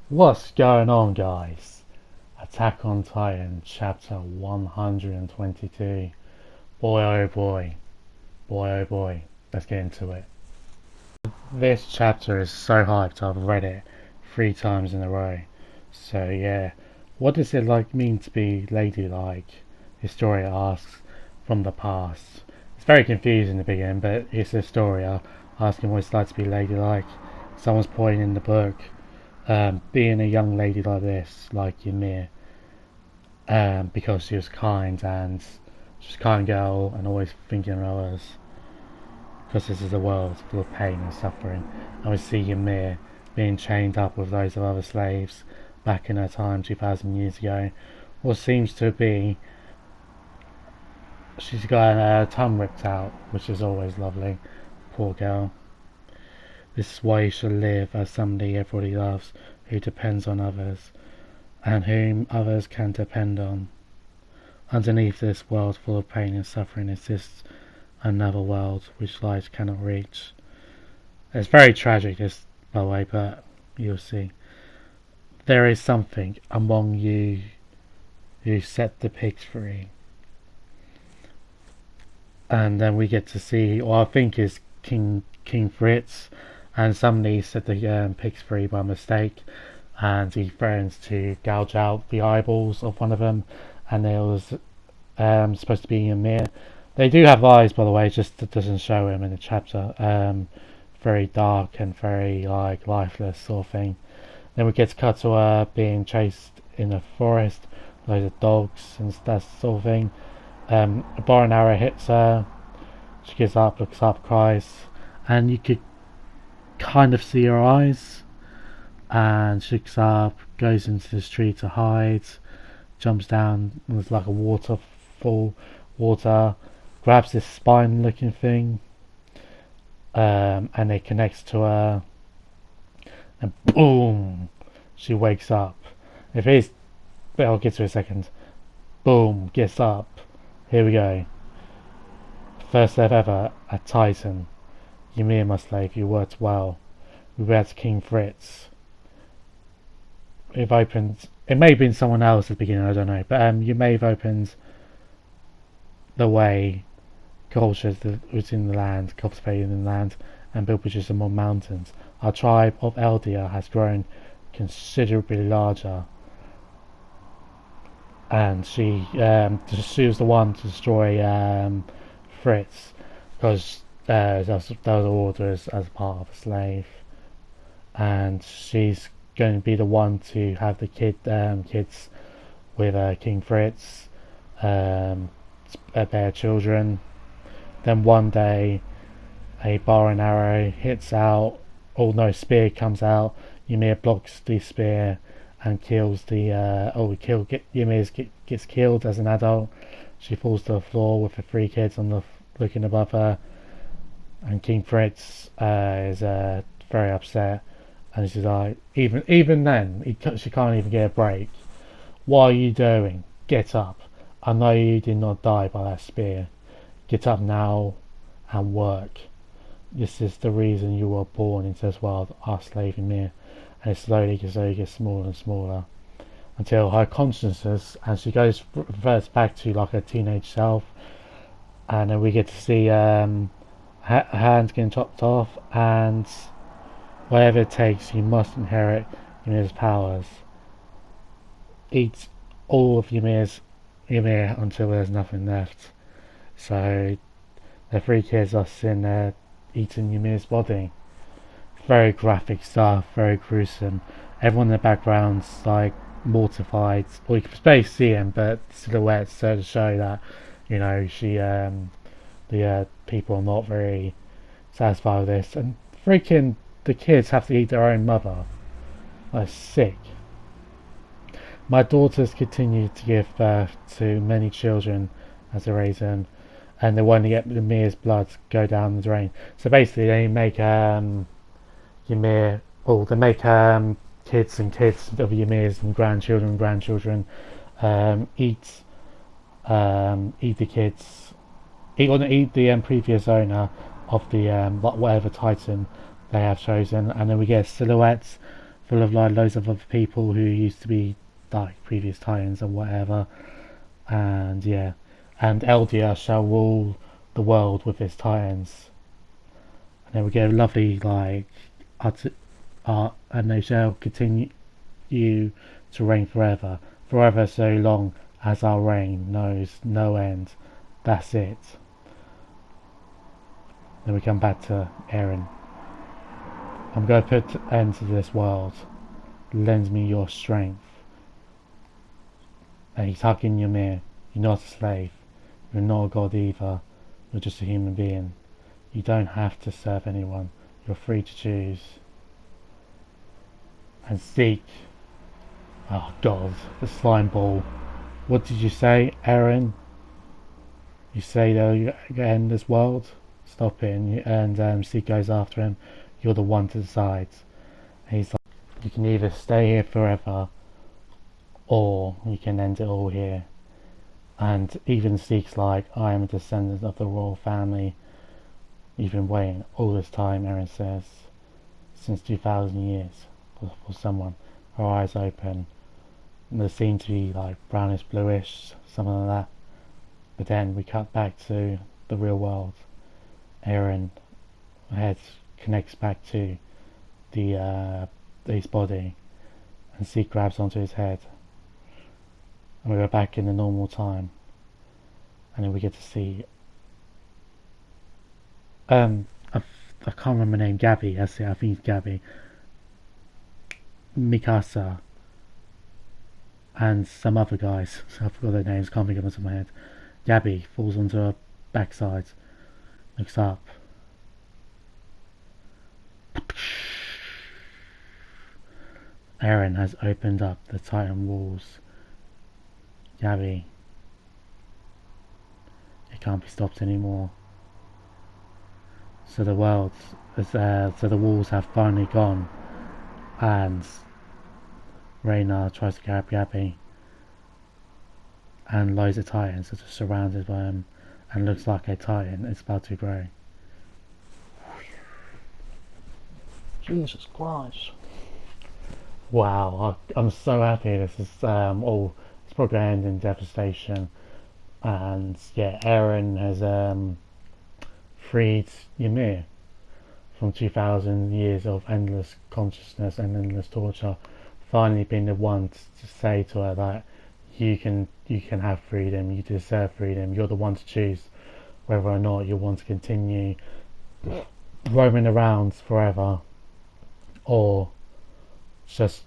What's going on, guys? Attack on Titan, chapter 122. Boy oh boy, boy oh boy, let's get into it. This chapter is so hyped, I've read it 3 times in a row. So, yeah, what does it mean to be ladylike? Historia asks from the past. It's very confusing in the beginning, but it's Historia asking what it's like to be ladylike. Someone's pointing in the book. Being a young lady like this, like YMIR, because she was kind and she's a kind girl and always thinking of others. Because this is a world full of pain and suffering, and we see YMIR being chained up with those of other slaves back in her time 2,000 years ago. What seems to be she's got her tongue ripped out, which is always lovely. Poor girl. This is why you should live as somebody everybody loves, who depends on others, and whom others can depend on. Underneath this world full of pain and suffering exists another world which light cannot reach. It's very tragic, this, by the way, but you'll see. There is something among you who set the pigs free. And then we get to see what I think is King Fritz, and somebody set the pigs free by mistake, and he threatens to gouge out the eyeballs of one of them, and it was supposed to be YMIR. They do have eyes, by the way, just it doesn't show him in the chapter. Very dark and very lifeless sort of thing. Then we get to cut to her being chased in a forest, loads of dogs and that sort of thing. A bow and arrow hits her. She gives up, looks up, cries, and you could kind of see her eyes. And she looks up, goes into this tree to hide, jumps down. There's like a waterfall, water, grabs this spine-looking thing, and it connects to her, and boom, she wakes up. If it's, I'll get to it in a second. Boom, gets up. Here we go. First death ever, a Titan. YMIR, my slave, you worked well. We were at King Fritz. It opened. It may have been someone else at the beginning, I don't know. But you may have opened the way cultures that was in the land, cultivated in the land, and built bridges among mountains. Our tribe of Eldia has grown considerably larger. And she was the one to destroy Fritz, because that was orders as part of a slave, and she's going to be the one to have the kids with King Fritz, their children. Then one day, a bow and arrow hits out. Oh no, spear comes out. YMIR blocks the spear and kills the YMIR gets killed as an adult. She falls to the floor with the 3 kids looking above her, and King Fritz is very upset, and she's like, even then she can't even get a break. What are you doing? Get up. I know you did not die by that spear. Get up now and work. This is the reason you were born into this world, our slave YMIR. And it slowly gets smaller and smaller until her consciousness, and she reverts back to like her teenage self, and then we get to see her hands getting chopped off, and whatever it takes, you must inherit YMIR's powers. Eat all of YMIR until there's nothing left. So the 3 kids are sitting there eating YMIR's body. Very graphic stuff, very gruesome. Everyone in the background's like mortified. Well, you can barely see him, but silhouettes to show that, you know, the people are not very satisfied with this. And freaking the kids have to eat their own mother. That's sick. My daughters continue to give birth to many children as they raise them, and they want to get YMIR's blood go down the drain. So basically, they make YMIR, well, they make kids and kids of YMIR's and grandchildren eat the kids, eat the previous owner of the whatever Titan they have chosen, and then we get silhouettes full of like loads of other people who used to be like previous titans or whatever. And yeah, and Eldia shall rule the world with his titans. And then we get a lovely like art, and they shall continue to reign forever, forever so long as our reign knows no end. That's it. Then we come back to Eren. I'm going to put an end to this world. Lend me your strength. And he's hugging Ymir. You're not a slave. You're not a god either. You're just a human being. You don't have to serve anyone. You're free to choose. And Zeke. Oh god, the slime ball. What did you say, Eren? You say they'll end this world? Stop it. And Zeke goes after him. You're the one to decide. And he's like, you can either stay here forever, or you can end it all here. And even Zeke's like, I am a descendant of the royal family. You've been waiting all this time, Eren says. Since 2,000 years. For someone. Her eyes open. And they seem to be like brownish bluish, something like that. But then we cut back to the real world. Eren head connects back to his body, and Zeke grabs onto his head, and we go back in the normal time, and then we get to see I can't remember her name. Gabby, that's it, I think it's Gabby, Mikasa, and some other guys, so I forgot their names, can't think of them off my head. Gabby falls onto her backside, looks up. Eren has opened up the Titan walls. Gabby, it can't be stopped anymore. So the walls have finally gone, and Reyna tries to grab Gabby, and loads of Titans are just surrounded by him, and looks like a Titan is about to grow. Jesus Christ. Wow, I'm so happy this is all, it's probably going to end in devastation. And yeah, Eren has freed Ymir from 2,000 years of endless consciousness and endless torture, finally being the one to say to her that you can have freedom, you deserve freedom, you're the one to choose whether or not you want to continue roaming around forever, or just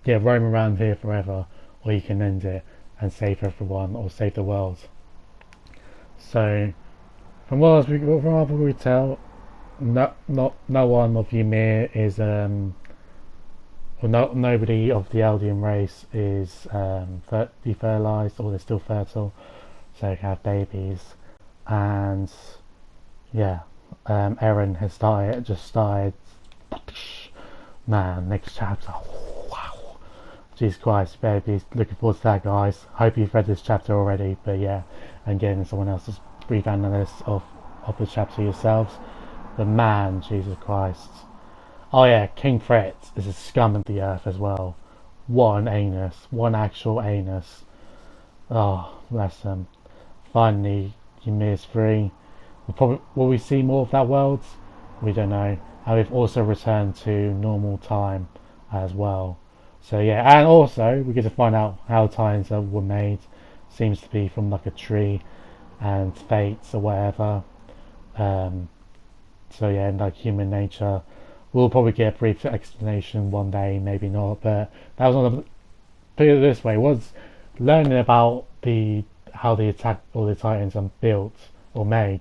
roam around here forever, or you can end it and save everyone or save the world. So from what we can tell, no one of Ymir is nobody of the Eldian race is defertilized, or they're still fertile, so they can have babies. And yeah, Eren has just started. Man, next chapter. Wow. Jesus Christ, baby. Looking forward to that, guys. Hope you've read this chapter already, but yeah, and getting someone else's brief analysis of the chapter yourselves. But man, Jesus Christ. Oh yeah, King Fret is a scum of the earth as well. One actual anus. Oh, bless him. Finally, Ymir's free. Will we see more of that world? We don't know. And we've also returned to normal time as well. So yeah, and also we get to find out how Titans were made. Seems to be from like a tree and fates or whatever. So yeah, and like human nature. We'll probably get a brief explanation one day, maybe not. But that was one of, put it this way, was learning about how the attack or the Titans are built or made.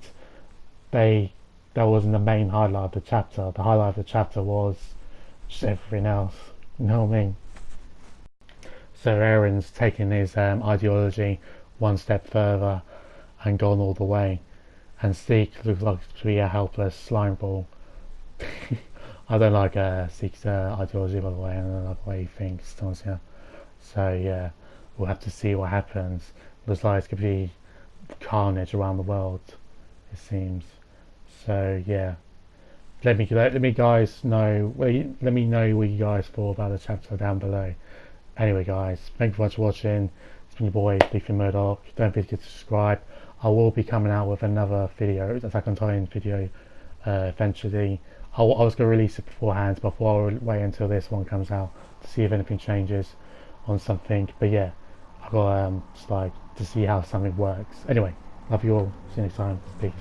That wasn't the main highlight of the chapter. The highlight of the chapter was just everything else. You know what I mean? So Eren's taken his ideology one step further and gone all the way. And Zeke looks like to be a helpless slime ball. I don't like Zeke's ideology, by the way. I don't like the way he thinks, Tonsia. So yeah, we'll have to see what happens. Looks like it's going to be carnage around the world, it seems. So yeah, let me guys know. Let me know what you guys thought about the chapter down below. Anyway, guys, thank you very much for watching. It's been your boy Leafy Murdoch. Don't forget to subscribe. I will be coming out with another video, Attack on Titan video, eventually. I was going to release it beforehand, before I wait until this one comes out to see if anything changes on something. But yeah, I got just like to see how something works. Anyway, love you all. See you next time. Peace.